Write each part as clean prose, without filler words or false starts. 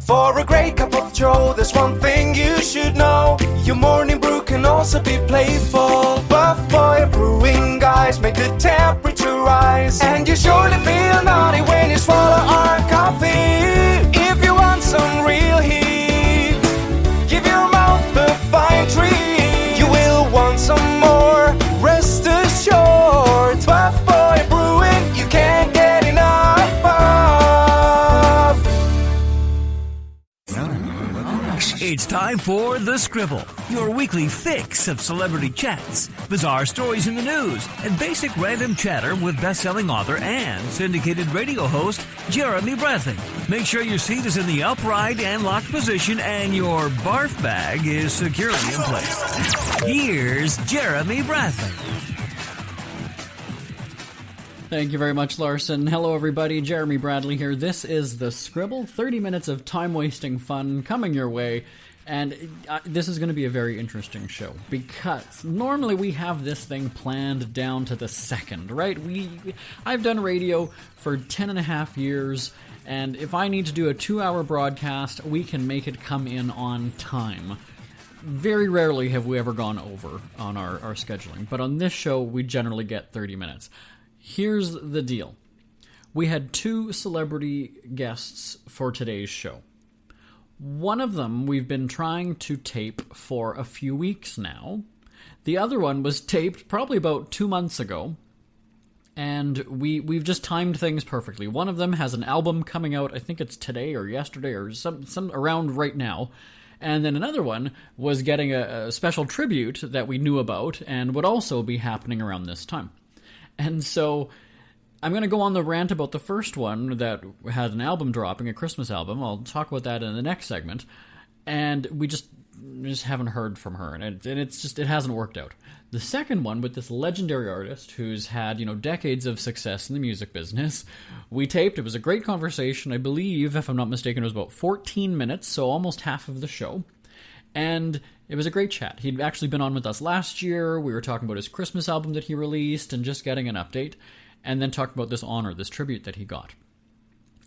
For a great cup of joe, there's one thing you should know. Your morning brew can also be playful. Buff Boy Brewing guys make the temperature rise, and you surely feel naughty when you swallow our coffee. If you want some real heat, give your mouth a fine treat. You will want some more, rest assured. Buff Boy Brewing, you can't get enough of. It's time for The Scribble, your weekly fix of celebrity chats, bizarre stories in the news, and basic random chatter with best-selling author and syndicated radio host Jeremy Bradley. Make sure your seat is in the upright and locked position and your barf bag is securely in place. Here's Jeremy Bradley. Thank you very much, Larson. Hello, everybody. Jeremy Bradley here. This is The Scribble. 30 minutes of time-wasting fun coming your way. And this is going to be a very interesting show because normally we have this thing planned down to the second, right? I've done radio for 10 and a half years, and if I need to do a 2-hour broadcast, we can make it come in on time. Very rarely have we ever gone over on our scheduling, but on this show, we generally get 30 minutes. Here's the deal. We had 2 celebrity guests for today's show. One of them we've been trying to tape for a few weeks now. The other one was taped probably about 2 months ago. And we've just timed things perfectly. One of them has an album coming out, I think it's today or yesterday or some around right now. And then another one was getting a special tribute that we knew about and would also be happening around this time. And so I'm going to go on the rant about the first one that had an album dropping, a Christmas album. I'll talk about that in the next segment. And we just haven't heard from her, and it hasn't worked out. The second one with this legendary artist who's had, decades of success in the music business, we taped. It was a great conversation. I believe, if I'm not mistaken, it was about 14 minutes, so almost half of the show. And it was a great chat. He'd actually been on with us last year. We were talking about his Christmas album that he released and just getting an update. And then talked about this honor, this tribute that he got.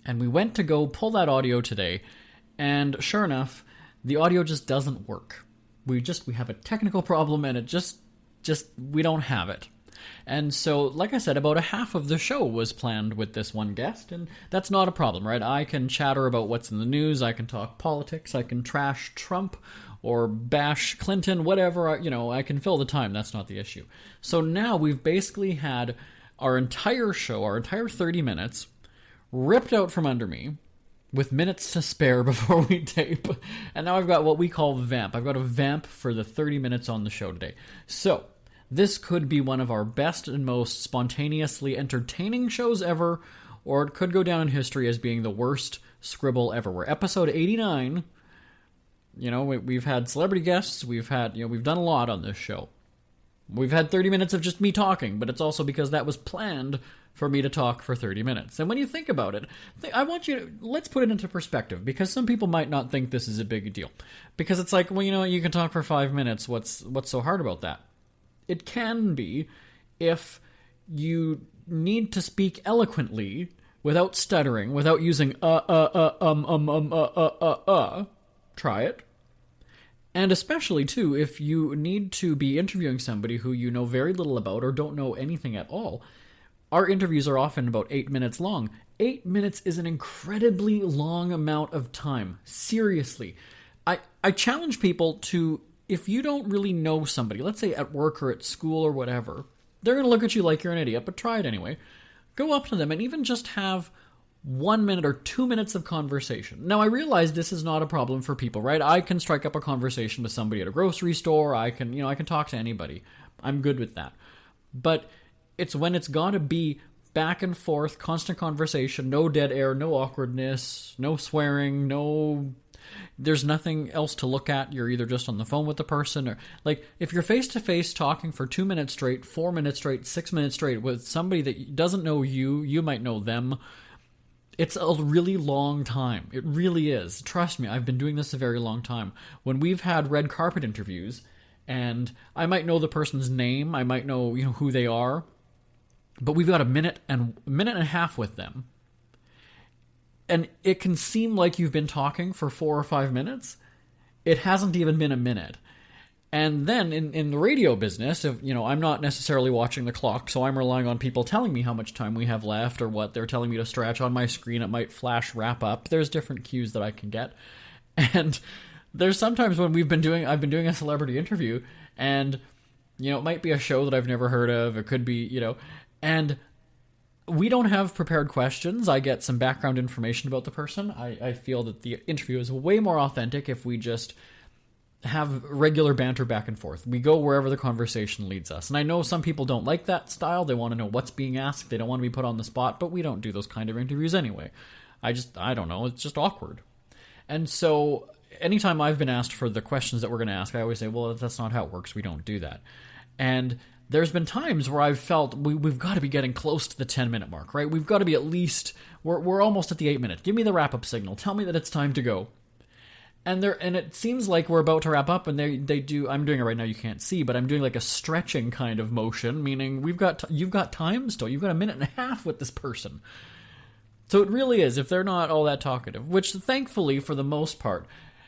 And we went to go pull that audio today, and sure enough, the audio just doesn't work. We have a technical problem, and it just we don't have it. And so, like I said, about a half of the show was planned with this one guest, and that's not a problem, right? I can chatter about what's in the news, I can talk politics, I can trash Trump, or bash Clinton, whatever, I can fill the time, that's not the issue. So now we've basically had our entire show, our entire 30 minutes, ripped out from under me, with minutes to spare before we tape. And now I've got what we call vamp. I've got a vamp for the 30 minutes on the show today. So, this could be one of our best and most spontaneously entertaining shows ever, or it could go down in history as being the worst Scribble ever. We're episode 89. We've had celebrity guests, we've done a lot on this show. We've had 30 minutes of just me talking, but it's also because that was planned for me to talk for 30 minutes. And when you think about it, let's put it into perspective, because some people might not think this is a big deal. Because it's like, well, you can talk for 5 minutes, what's so hard about that? It can be if you need to speak eloquently, without stuttering, without using try it. And especially, too, if you need to be interviewing somebody who you know very little about or don't know anything at all. Our interviews are often about 8 minutes long. 8 minutes is an incredibly long amount of time. Seriously. I challenge people to, if you don't really know somebody, let's say at work or at school or whatever, they're going to look at you like you're an idiot, but try it anyway. Go up to them and even just have 1 minute or 2 minutes of conversation. Now, I realize this is not a problem for people, right? I can strike up a conversation with somebody at a grocery store. I can talk to anybody. I'm good with that. But it's when it's got to be back and forth, constant conversation, no dead air, no awkwardness, no swearing, there's nothing else to look at. You're either just on the phone with the person, or if you're face to face talking for 2 minutes straight, 4 minutes straight, 6 minutes straight with somebody that doesn't know you might know them. It's a really long time. It really is. Trust me, I've been doing this a very long time. When we've had red carpet interviews, and I might know the person's name, I might know who they are, but we've got a minute and a half with them. and it can seem like you've been talking for 4 or 5 minutes. It hasn't even been a minute. And then in the radio business, if, I'm not necessarily watching the clock, so I'm relying on people telling me how much time we have left or what they're telling me to stretch. On my screen, it might flash wrap up. There's different cues that I can get. And there's sometimes when I've been doing a celebrity interview, and, it might be a show that I've never heard of. It could be, and we don't have prepared questions. I get some background information about the person. I feel that the interview is way more authentic if we just have regular banter back and forth. We go wherever the conversation leads us. And I know some people don't like that style. They want to know what's being asked. They don't want to be put on the spot, but we don't do those kind of interviews anyway. I don't know. It's just awkward. And so anytime I've been asked for the questions that we're going to ask, I always say, well, that's not how it works. We don't do that. And there's been times where I've felt we've got to be getting close to the 10-minute mark, right? We've got to be at least, we're almost at the 8-minute. Give me the wrap-up signal. Tell me that it's time to go. And it seems like we're about to wrap up, and they do. I'm doing it right now. You can't see, but I'm doing like a stretching kind of motion, meaning you've got time still. You've got a minute and a half with this person. So it really is, if they're not all that talkative, which thankfully for the most part,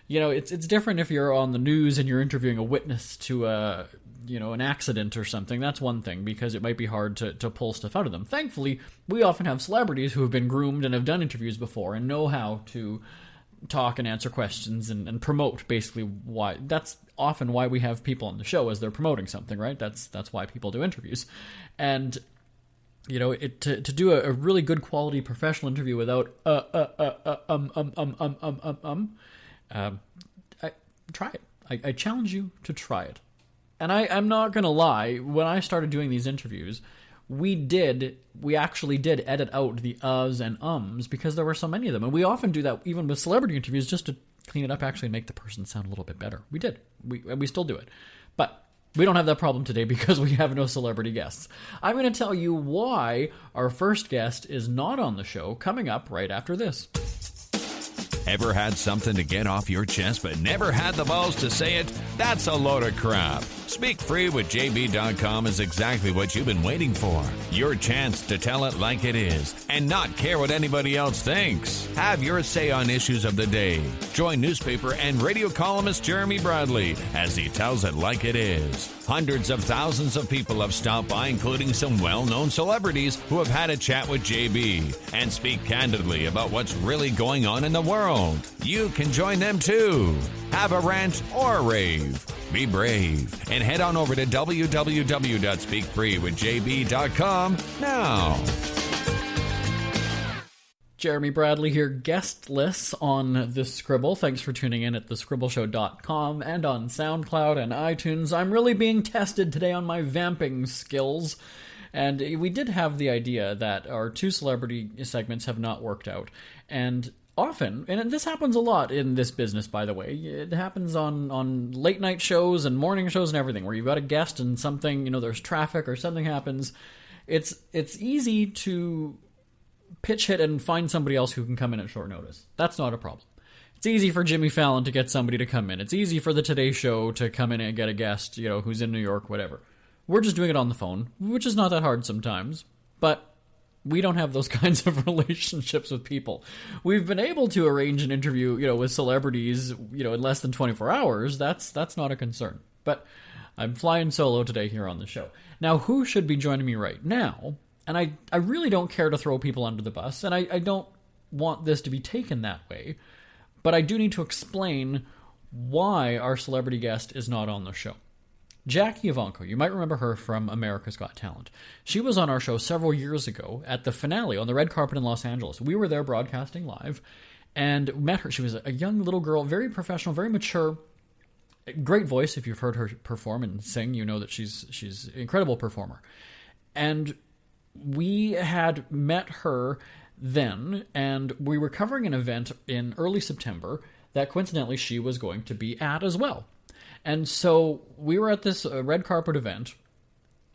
it's different if you're on the news and you're interviewing a witness to an accident or something. That's one thing, because it might be hard to pull stuff out of them. Thankfully, we often have celebrities who have been groomed and have done interviews before and know how to talk and answer questions and promote, basically. Why that's often why we have people on the show, as they're promoting something, right? That's why people do interviews. And to do a really good quality professional interview without try it. I challenge you to try it. And I'm not gonna lie, when I started doing these interviews, we actually did edit out the uhs and ums, because there were so many of them. And we often do that even with celebrity interviews, just to clean it up, actually make the person sound a little bit better. We did. We still do it. But we don't have that problem today because we have no celebrity guests. I'm going to tell you why our first guest is not on the show, coming up right after this. Ever had something to get off your chest but never had the balls to say it? That's a load of crap. Speak Free with JB.com is exactly what you've been waiting for. Your chance to tell it like it is and not care what anybody else thinks. Have your say on issues of the day. Join newspaper and radio columnist Jeremy Bradley as he tells it like it is. Hundreds of thousands of people have stopped by, including some well-known celebrities who have had a chat with JB and speak candidly about what's really going on in the world. You can join them too. Have a rant or a rave. Be brave and head on over to www.speakfreewithjb.com now. Jeremy Bradley here, guestless on The Scribble. Thanks for tuning in at thescribbleshow.com and on SoundCloud and iTunes. I'm really being tested today on my vamping skills. And we did have the idea that our two celebrity segments have not worked out. And often, and this happens a lot in this business, by the way, it happens on late night shows and morning shows and everything, where you've got a guest and something, there's traffic or something happens. It's easy to pitch hit and find somebody else who can come in at short notice. That's not a problem. It's easy for Jimmy Fallon to get somebody to come in. It's easy for the Today Show to come in and get a guest, who's in New York, whatever. We're just doing it on the phone, which is not that hard sometimes, but we don't have those kinds of relationships with people. We've been able to arrange an interview, with celebrities, in less than 24 hours. That's not a concern. But I'm flying solo today here on the show. Now, who should be joining me right now? And I really don't care to throw people under the bus, and I don't want this to be taken that way, but I do need to explain why our celebrity guest is not on the show. Jackie Ivanko, you might remember her from America's Got Talent. She was on our show several years ago at the finale on the red carpet in Los Angeles. We were there broadcasting live and met her. She was a young little girl, very professional, very mature, great voice. If you've heard her perform and sing, you know that she's an incredible performer. And we had met her then, and we were covering an event in early September that coincidentally she was going to be at as well. And so we were at this red carpet event,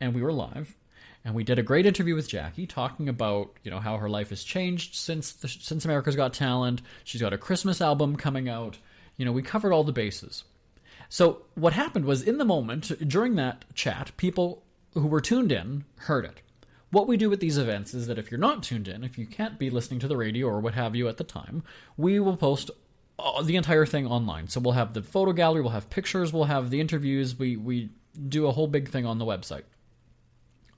and we were live, and we did a great interview with Jackie, talking about how her life has changed since America's Got Talent. She's got a Christmas album coming out. We covered all the bases. So what happened was, in the moment during that chat, people who were tuned in heard it. What we do with these events is that if you're not tuned in, if you can't be listening to the radio or what have you at the time, we will post the entire thing online. So we'll have the photo gallery, we'll have pictures, we'll have the interviews. We do a whole big thing on the website.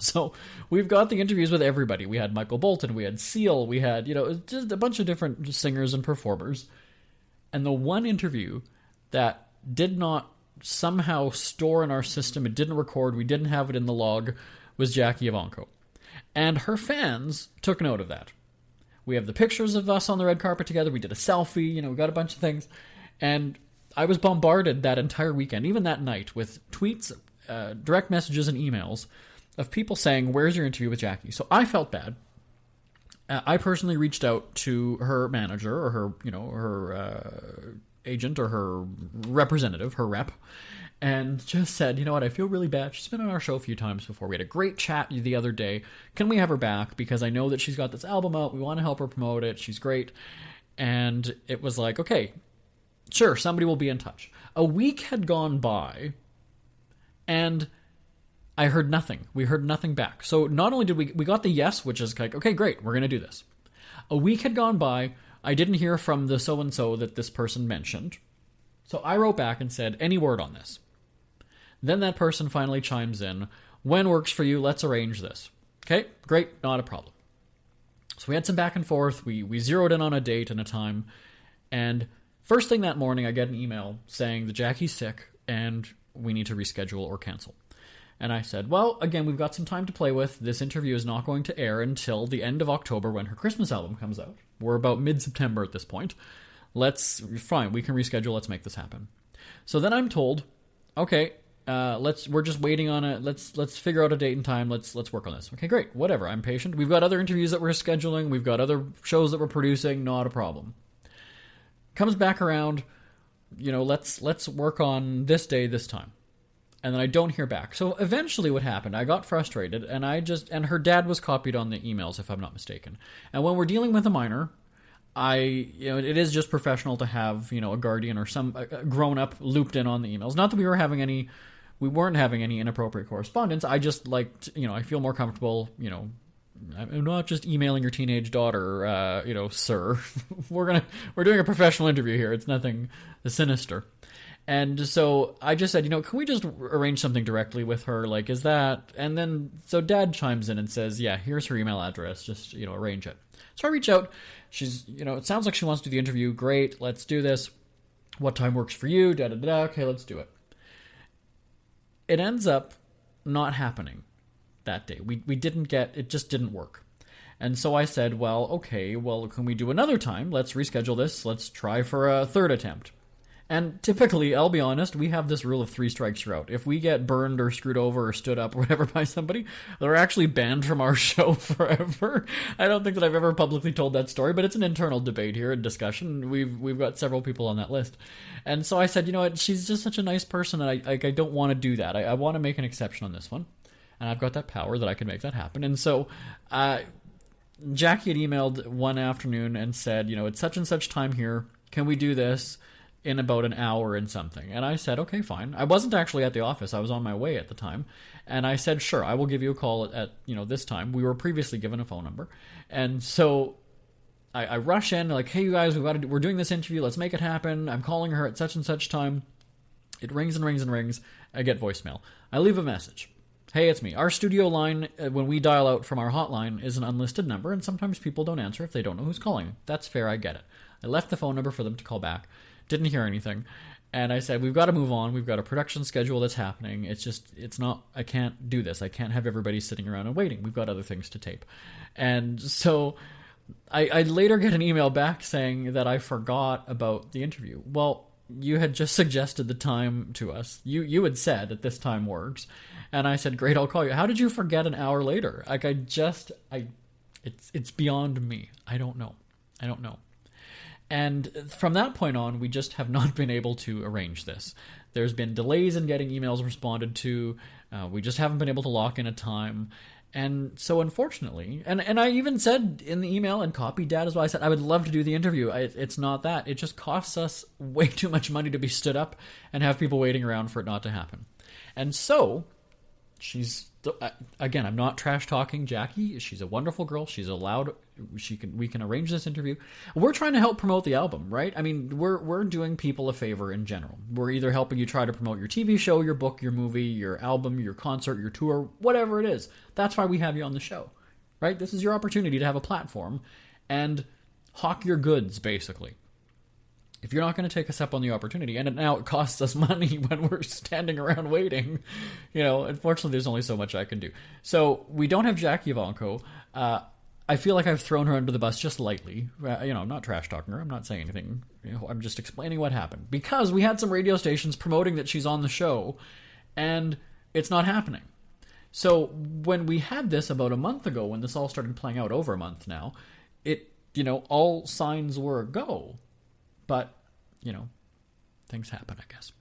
So we've got the interviews with everybody. We had Michael Bolton, we had Seal, we had, just a bunch of different singers and performers. And the one interview that did not somehow store in our system, it didn't record, we didn't have it in the log, was Jackie Ivanko. And her fans took note of that. We have the pictures of us on the red carpet together, we did a selfie, we got a bunch of things. And I was bombarded that entire weekend, even that night, with tweets, direct messages and emails of people saying, "Where's your interview with Jackie?" So I felt bad. I personally reached out to her manager or her agent or her representative, her rep, and just said, "You know what? I feel really bad. She's been on our show a few times before. We had a great chat the other day. Can we have her back? Because I know that she's got this album out. We want to help her promote it. She's great." And it was like, okay, sure, somebody will be in touch. A week had gone by, and I heard nothing. We heard nothing back. So not only did we got the yes, which is like, okay, great, we're going to do this. A week had gone by. I didn't hear from the so-and-so that this person mentioned. So I wrote back and said, any word on this? Then that person finally chimes in, when works for you, let's arrange this. Okay, great, not a problem. So we had some back and forth. We zeroed in on a date and a time. And first thing that morning, I get an email saying that Jackie's sick and we need to reschedule or cancel. And I said, well, again, we've got some time to play with. This interview is not going to air until the end of October when her Christmas album comes out. We're about mid-September at this point. Fine, we can reschedule. Let's make this happen. So then I'm told, okay, we're just waiting on it. Let's figure out a date and time. Let's work on this. Okay, great. Whatever. I'm patient. We've got other interviews that we're scheduling. We've got other shows that we're producing. Not a problem. Comes back around, let's work on this day, this time. And then I don't hear back. So eventually what happened, I got frustrated, and and her dad was copied on the emails, if I'm not mistaken. And when we're dealing with a minor, it is just professional to have, a guardian or some grown-up looped in on the emails. Not that we weren't having any inappropriate correspondence. I just liked, I feel more comfortable, I'm not just emailing your teenage daughter, sir. We're doing a professional interview here. It's nothing sinister. And so I just said, can we just arrange something directly with her? Like, is that... And then, so Dad chimes in and says, yeah, here's her email address. Just, arrange it. So I reach out. She's, it sounds like she wants to do the interview. Great, let's do this. What time works for you? Da-da-da. Okay, let's do it. It ends up not happening that day. It just didn't work. And so I said, can we do another time? Let's reschedule this. Let's try for a third attempt. And typically, I'll be honest, we have this rule of 3 strikes you're out. If we get burned or screwed over or stood up or whatever by somebody, they're actually banned from our show forever. I don't think that I've ever publicly told that story, but it's an internal debate here and discussion. We've got several people on that list. And so I said, you know what, she's just such a nice person, and I don't want to do that. I want to make an exception on this one. And I've got that power that I can make that happen. And so Jackie had emailed one afternoon and said, it's such and such time here. Can we do this in about an hour and something? And I said, okay, fine. I wasn't actually at the office. I was on my way at the time. And I said, sure, I will give you a call at this time. We were previously given a phone number. And so I rush in, like, hey, you guys, we're doing this interview. Let's make it happen. I'm calling her at such and such time. It rings and rings and rings. I get voicemail. I leave a message. Hey, it's me. Our studio line, when we dial out from our hotline, is an unlisted number, and sometimes people don't answer if they don't know who's calling. That's fair. I get it. I left the phone number for them to call back. Didn't hear anything. And I said, we've got to move on. We've got a production schedule that's happening. I can't do this. I can't have everybody sitting around and waiting. We've got other things to tape. And so I later get an email back saying that I forgot about the interview. Well, you had just suggested the time to us. You had said that this time works. And I said, great, I'll call you. How did you forget an hour later? Like, it's beyond me. I don't know. And from that point on, we just have not been able to arrange this. There's been delays in getting emails responded to. We just haven't been able to lock in a time. And so unfortunately, and I even said in the email and copied Dad as well, I said, I would love to do the interview. It's not that. It just costs us way too much money to be stood up and have people waiting around for it not to happen. And so she's again, I'm not trash talking Jackie. She's a wonderful girl. She's allowed. We can arrange this interview. We're trying to help promote the album, right? I mean, we're doing people a favor in general. We're either helping you try to promote your TV show, your book, your movie, your album, your concert, your tour, whatever it is. That's why we have you on the show, right? This is your opportunity to have a platform and hawk your goods, basically. If you're not going to take us up on the opportunity, and now it costs us money when we're standing around waiting, unfortunately there's only so much I can do. So we don't have Jackie Ivanko. I feel like I've thrown her under the bus just lightly. I'm not trash talking her. I'm not saying anything. I'm just explaining what happened. Because we had some radio stations promoting that she's on the show, and it's not happening. So when we had this about a month ago, when this all started playing out, over a month now, all signs were a go. But, things happen, I guess.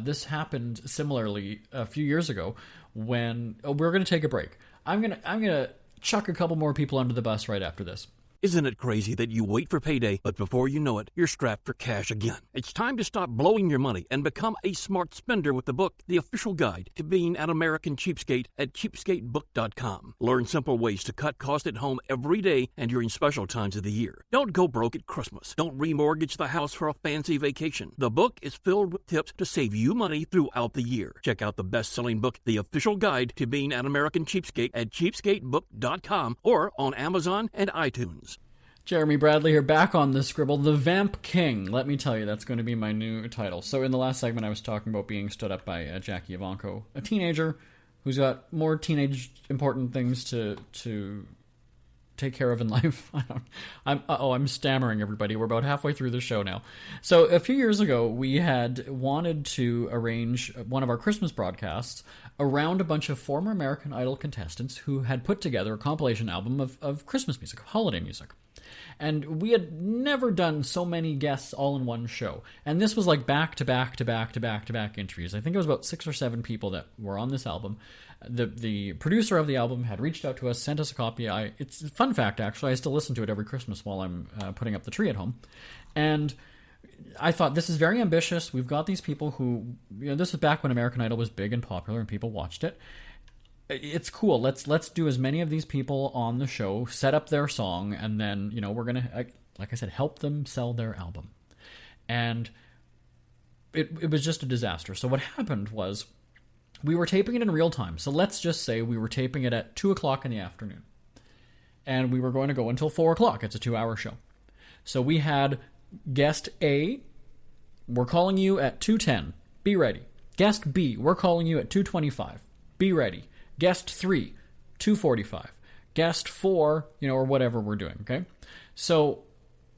This happened similarly a few years ago when we're going to take a break. I'm gonna chuck a couple more people under the bus right after this. Isn't it crazy that you wait for payday, but before you know it, you're strapped for cash again? It's time to stop blowing your money and become a smart spender with the book, The Official Guide to Being an American Cheapskate, at cheapskatebook.com. Learn simple ways to cut costs at home every day and during special times of the year. Don't go broke at Christmas. Don't remortgage the house for a fancy vacation. The book is filled with tips to save you money throughout the year. Check out the best-selling book, The Official Guide to Being an American Cheapskate, at cheapskatebook.com or on Amazon and iTunes. Jeremy Bradley here, back on the Scribble. The Vamp King. Let me tell you, that's going to be my new title. So in the last segment, I was talking about being stood up by Jackie Ivanko, a teenager who's got more teenage important things to take care of in life. I'm stammering, everybody. We're about halfway through the show now. So a few years ago, we had wanted to arrange one of our Christmas broadcasts around a bunch of former American Idol contestants who had put together a compilation album of Christmas music, of holiday music. And we had never done so many guests all in one show. And this was like back-to-back interviews. I think it was about 6 or 7 people that were on this album. The producer of the album had reached out to us, sent us a copy. It's a fun fact, actually. I still listen to it every Christmas while I'm putting up the tree at home. And I thought, this is very ambitious. We've got these people who... this was back when American Idol was big and popular and people watched it. It's cool. Let's do as many of these people on the show, set up their song, and then, we're going to, like I said, help them sell their album. And it was just a disaster. So what happened was we were taping it in real time. So let's just say we were taping it at 2 o'clock in the afternoon. And we were going to go until 4 o'clock. It's a 2-hour show. So we had guest A, we're calling you at 2:10. Be ready. Guest B, we're calling you at 2:25. Be ready. Guest 3, 2:45. Guest 4, or whatever we're doing, okay? So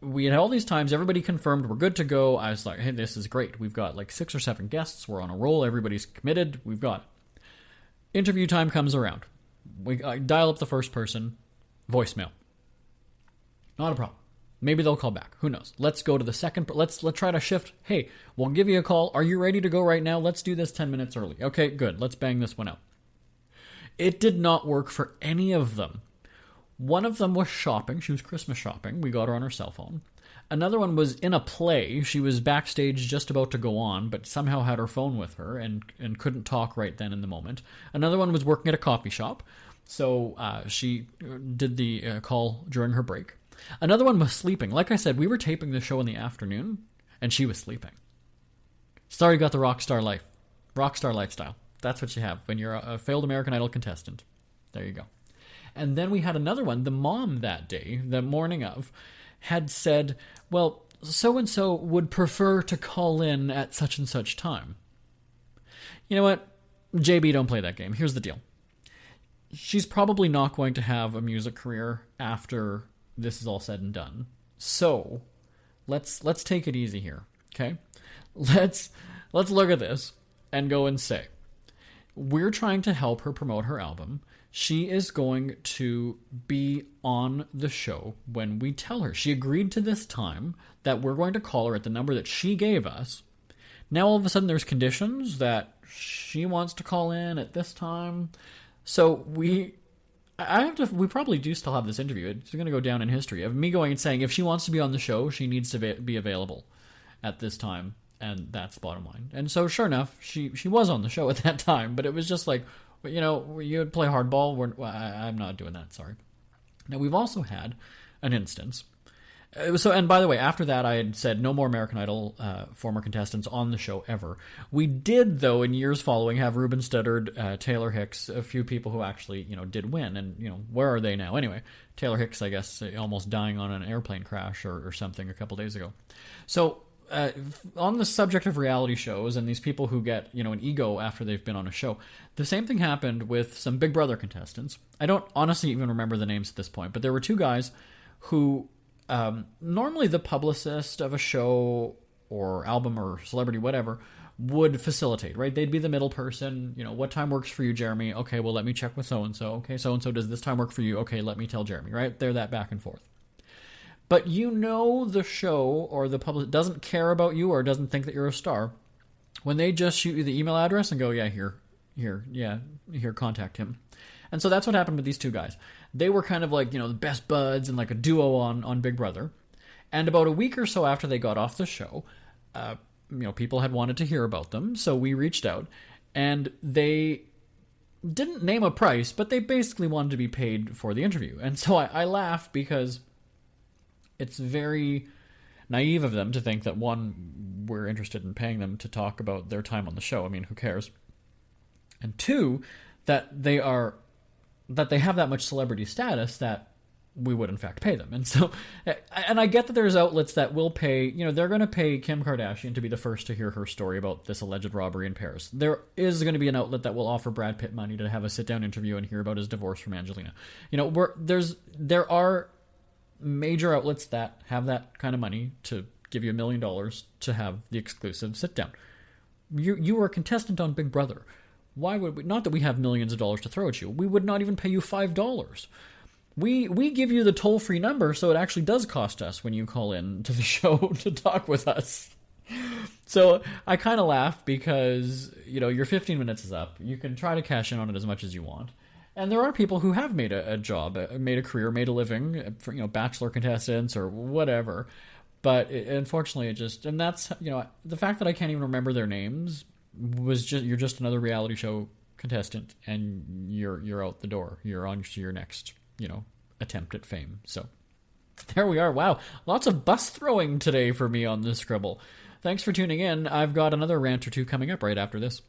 we had all these times, everybody confirmed we're good to go. I was like, hey, this is great. We've got like 6 or 7 guests. We're on a roll. Everybody's committed. We've got it. Interview time comes around. I dial up the first person, voicemail. Not a problem. Maybe they'll call back. Who knows? Let's go to the second. Let's try to shift. Hey, we'll give you a call. Are you ready to go right now? Let's do this 10 minutes early. Okay, good. Let's bang this one out. It did not work for any of them. One of them was shopping. She was Christmas shopping. We got her on her cell phone. Another one was in a play. She was backstage just about to go on, but somehow had her phone with her and couldn't talk right then in the moment. Another one was working at a coffee shop. So she did the call during her break. Another one was sleeping. Like I said, we were taping the show in the afternoon, and she was sleeping. Sorry, got the rock star lifestyle. That's what you have when you're a failed American Idol contestant. There you go. And then we had another one. The mom that day, the morning of, had said, well, so-and-so would prefer to call in at such and such time. You know what? JB, don't play that game. Here's the deal. She's probably not going to have a music career after this is all said and done. So let's take it easy here, okay? Let's look at this and go and say, we're trying to help her promote her album. She is going to be on the show when we tell her. She agreed to this time that we're going to call her at the number that she gave us. Now all of a sudden there's conditions that she wants to call in at this time. So we probably do still have this interview. It's going to go down in history of me going and saying if she wants to be on the show, she needs to be available at this time. And that's the bottom line. And so, sure enough, she was on the show at that time. But it was just like, But, you would play hardball. I'm not doing that, sorry. Now, we've also had an instance. And by the way, after that, I had said no more American Idol former contestants on the show ever. We did, though, in years following, have Ruben Studdard, Taylor Hicks, a few people who actually, did win. And, where are they now? Anyway, Taylor Hicks, I guess, almost dying on an airplane crash or something a couple days ago. So, on the subject of reality shows and these people who get, an ego after they've been on a show, the same thing happened with some Big Brother contestants. I don't honestly even remember the names at this point, but there were two guys who... normally the publicist of a show or album or celebrity, whatever, would facilitate, right? They'd be the middle person. What time works for you, Jeremy? Okay, well, let me check with so-and-so. Okay, so-and-so, does this time work for you? Okay, let me tell Jeremy, right? They're that back and forth. But the show or the public doesn't care about you or doesn't think that you're a star when they just shoot you the email address and go, yeah, here, contact him. And so that's what happened with these two guys. They were kind of like, the best buds and like a duo on Big Brother. And about a week or so after they got off the show, people had wanted to hear about them. So we reached out and they didn't name a price, but they basically wanted to be paid for the interview. And so I laugh because it's very naive of them to think that, one, we're interested in paying them to talk about their time on the show. I mean, who cares? And two, that they have that much celebrity status that we would in fact pay them. And so, and I get that there's outlets that will pay, they're going to pay Kim Kardashian to be the first to hear her story about this alleged robbery in Paris. There is going to be an outlet that will offer Brad Pitt money to have a sit-down interview and hear about his divorce from Angelina. There are major outlets that have that kind of money to give you $1 million to have the exclusive sit-down. You were a contestant on Big Brother. Why would we? Not that we have millions of dollars to throw at you. We would not even pay you $5. We give you the toll-free number, so it actually does cost us when you call in to the show to talk with us. So I kind of laugh because, your 15 minutes is up. You can try to cash in on it as much as you want. And there are people who have made a job, made a career, made a living, for, bachelor contestants or whatever. But unfortunately, and that's, the fact that I can't even remember their names you're just another reality show contestant and you're out the door. You're on to your next, attempt at fame. So there we are. Wow. Lots of bus throwing today for me on this Scribble. Thanks for tuning in. I've got another rant or two coming up right after this.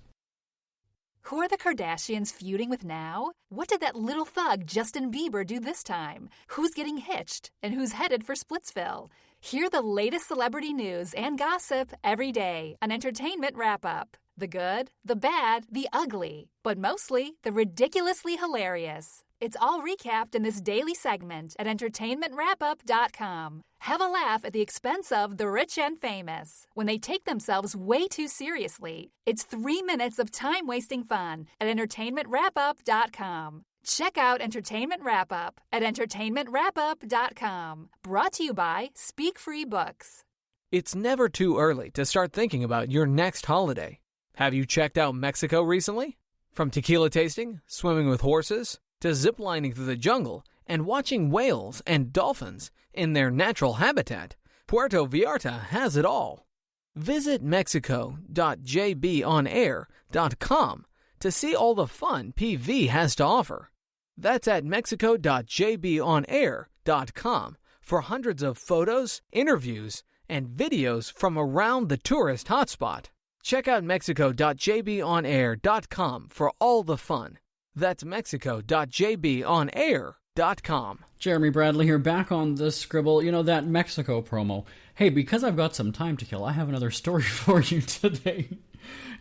Who are the Kardashians feuding with now? What did that little thug Justin Bieber do this time? Who's getting hitched? And who's headed for Splitsville? Hear the latest celebrity news and gossip every day on Entertainment Wrap-Up. The good, the bad, the ugly, but mostly the ridiculously hilarious. It's all recapped in this daily segment at entertainmentwrapup.com. Have a laugh at the expense of the rich and famous when they take themselves way too seriously. It's 3 minutes of time-wasting fun at entertainmentwrapup.com. Check out Entertainment Wrap-Up at entertainmentwrapup.com. Brought to you by Speak Free Books. It's never too early to start thinking about your next holiday. Have you checked out Mexico recently? From tequila tasting, swimming with horses, to ziplining through the jungle and watching whales and dolphins in their natural habitat, Puerto Vallarta has it all. Visit mexico.jbonair.com to see all the fun PV has to offer. That's at mexico.jbonair.com for hundreds of photos, interviews, and videos from around the tourist hotspot. Check out mexico.jbonair.com for all the fun. That's mexico.jbonair.com. Jeremy Bradley here, back on the Scribble. That Mexico promo. Hey, because I've got some time to kill, I have another story for you today.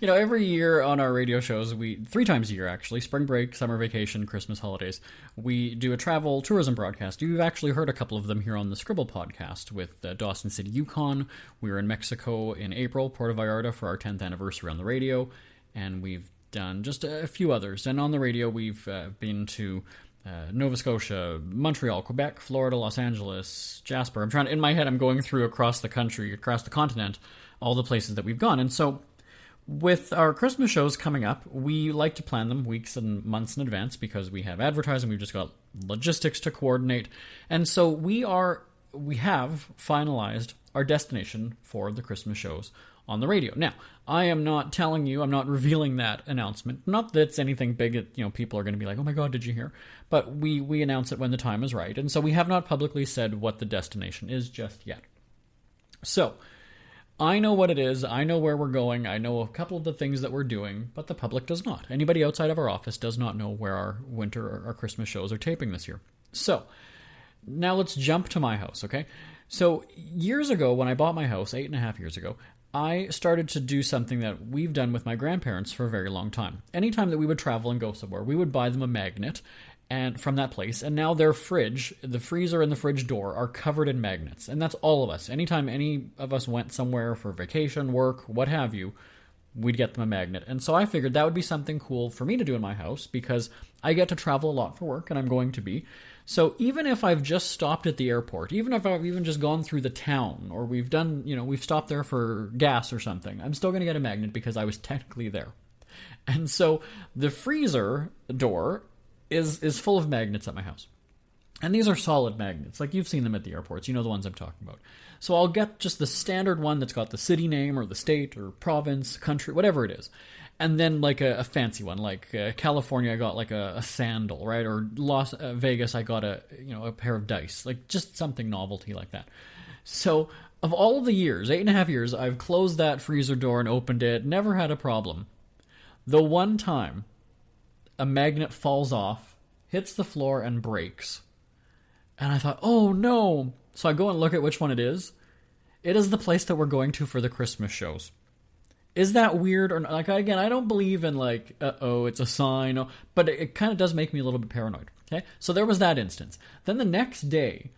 Every year on our radio shows, 3 times a year actually, spring break, summer vacation, Christmas holidays, we do a travel tourism broadcast. You've actually heard a couple of them here on the Scribble podcast with Dawson City, Yukon. We were in Mexico in April, Puerto Vallarta for our 10th anniversary on the radio, and we've done just a few others. And on the radio, we've been to Nova Scotia, Montreal, Quebec, Florida, Los Angeles, Jasper. In my head, I'm going through across the country, across the continent, all the places that we've gone. And so with our Christmas shows coming up, we like to plan them weeks and months in advance because we have advertising, we've just got logistics to coordinate. And so we have finalized our destination for the Christmas shows on the radio. Now, I am not telling you, I'm not revealing that announcement. Not that it's anything big that, people are going to be like, oh my God, did you hear? But we announce it when the time is right. And so we have not publicly said what the destination is just yet. So, I know what it is, I know where we're going, I know a couple of the things that we're doing, but the public does not. Anybody outside of our office does not know where our winter or our Christmas shows are taping this year. So, now let's jump to my house, okay? So, years ago, when I bought my house, 8.5 years ago, I started to do something that we've done with my grandparents for a very long time. Anytime that we would travel and go somewhere, we would buy them a magnet, and from that place, and now their fridge, the freezer and the fridge door are covered in magnets, and that's all of us. Anytime any of us went somewhere for vacation, work, what have you, we'd get them a magnet. And so I figured that would be something cool for me to do in my house, because I get to travel a lot for work, and I'm going to be. So even if I've just stopped at the airport, even if I've even just gone through the town, or we've done, we've stopped there for gas or something, I'm still going to get a magnet because I was technically there. And so the freezer door is full of magnets at my house. And these are solid magnets. Like, you've seen them at the airports. You know the ones I'm talking about. So I'll get just the standard one that's got the city name or the state or province, country, whatever it is. And then like a fancy one, like California, I got like a sandal, right? Or Las Vegas, I got a pair of dice. Like, just something novelty like that. So of all of the years, 8.5 years, I've closed that freezer door and opened it. Never had a problem. The one time a magnet falls off, hits the floor, and breaks. And I thought, oh no. So I go and look at which one it is. It is the place that we're going to for the Christmas shows. Is that weird? Or not? Like, again, I don't believe in like, it's a sign. But it kind of does make me a little bit paranoid. Okay? So there was that instance. Then the next day,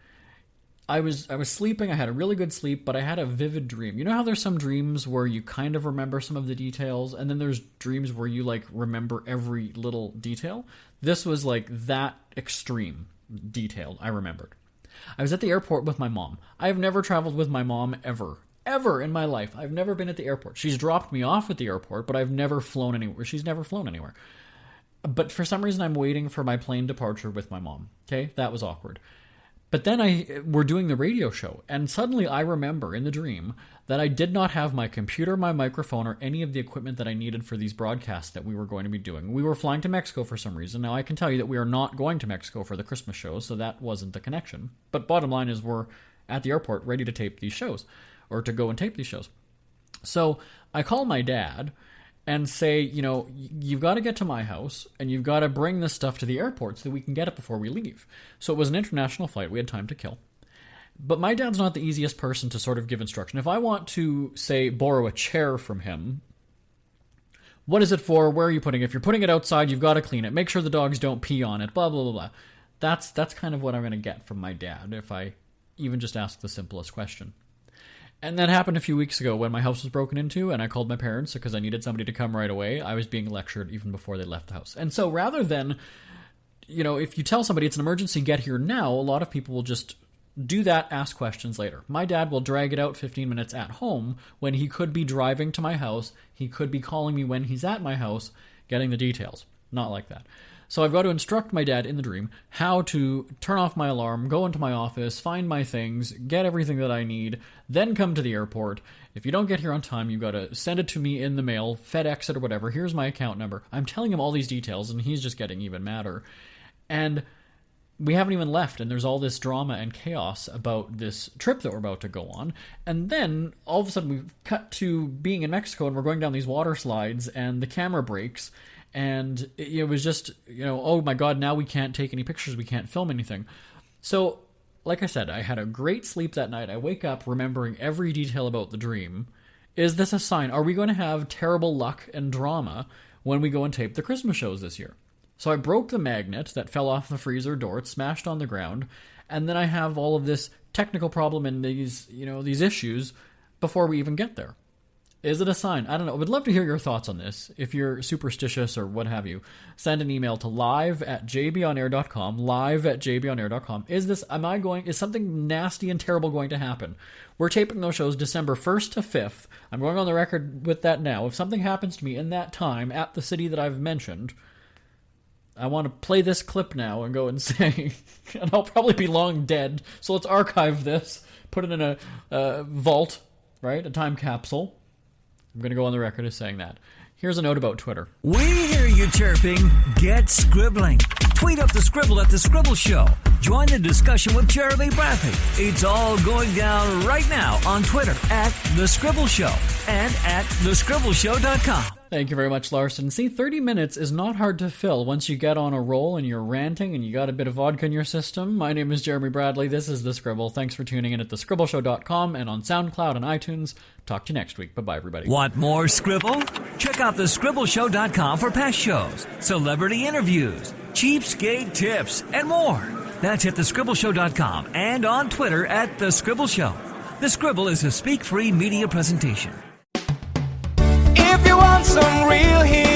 I was sleeping. I had a really good sleep, but I had a vivid dream. You know how there's some dreams where you kind of remember some of the details, and then there's dreams where you like remember every little detail? This was like that extreme detailed. I remembered. I was at the airport with my mom. I have never traveled with my mom ever in my life. I've never been at the airport. She's dropped me off at the airport, but I've never flown anywhere. She's never flown anywhere. But for some reason, I'm waiting for my plane departure with my mom. Okay, that was awkward. But then we're doing the radio show, and suddenly I remember in the dream that I did not have my computer, my microphone, or any of the equipment that I needed for these broadcasts that we were going to be doing. We were flying to Mexico for some reason. Now, I can tell you that we are not going to Mexico for the Christmas shows, so that wasn't the connection. But bottom line is we're at the airport ready to tape these shows, or to go and tape these shows. So I call my dad and say, you've got to get to my house, and you've got to bring this stuff to the airport so that we can get it before we leave. So it was an international flight. We had time to kill. But my dad's not the easiest person to sort of give instruction. If I want to, say, borrow a chair from him, what is it for? Where are you putting it? If you're putting it outside, you've got to clean it. Make sure the dogs don't pee on it, blah, blah, blah, blah. That's kind of what I'm going to get from my dad if I even just ask the simplest question. And that happened a few weeks ago when my house was broken into, and I called my parents because I needed somebody to come right away. I was being lectured even before they left the house. And so rather than, if you tell somebody it's an emergency, get here now, a lot of people will just do that, ask questions later. My dad will drag it out 15 minutes at home when he could be driving to my house. He could be calling me when he's at my house, getting the details. Not like that. So I've got to instruct my dad in the dream how to turn off my alarm, go into my office, find my things, get everything that I need, then come to the airport. If you don't get here on time, you've got to send it to me in the mail, FedEx it or whatever. Here's my account number. I'm telling him all these details, and he's just getting even madder. And we haven't even left, and there's all this drama and chaos about this trip that we're about to go on. And then, all of a sudden, we cut to being in Mexico, and we're going down these water slides, and the camera breaks. And it was just, oh my God, now we can't take any pictures, we can't film anything. So, like I said, I had a great sleep that night. I wake up remembering every detail about the dream. Is this a sign? Are we going to have terrible luck and drama when we go and tape the Christmas shows this year? So I broke the magnet that fell off the freezer door. It smashed on the ground. And then I have all of this technical problem and these issues before we even get there. Is it a sign? I don't know. I would love to hear your thoughts on this. If you're superstitious or what have you, send an email to live@jbonair.com, live@jbonair.com. Is something nasty and terrible going to happen? We're taping those shows December 1st to 5th. I'm going on the record with that now. If something happens to me in that time at the city that I've mentioned, I want to play this clip now and go and say, and I'll probably be long dead, so let's archive this, put it in a vault, right? A time capsule. I'm going to go on the record as saying that. Here's a note about Twitter. We hear you chirping. Get scribbling. Tweet up the Scribble at The Scribble Show. Join the discussion with Jeremy Bradley. It's all going down right now on Twitter at The Scribble Show and at thescribbleshow.com. Thank you very much, Larson. See, 30 minutes is not hard to fill once you get on a roll and you're ranting and you got a bit of vodka in your system. My name is Jeremy Bradley. This is The Scribble. Thanks for tuning in at thescribbleshow.com and on SoundCloud and iTunes. Talk to you next week. Bye-bye, everybody. Want more Scribble? Check out thescribbleshow.com for past shows, celebrity interviews, cheapskate tips, and more. That's at thescribbleshow.com and on Twitter at The Scribble Show. The Scribble is a speak-free media presentation. If you want some real heat,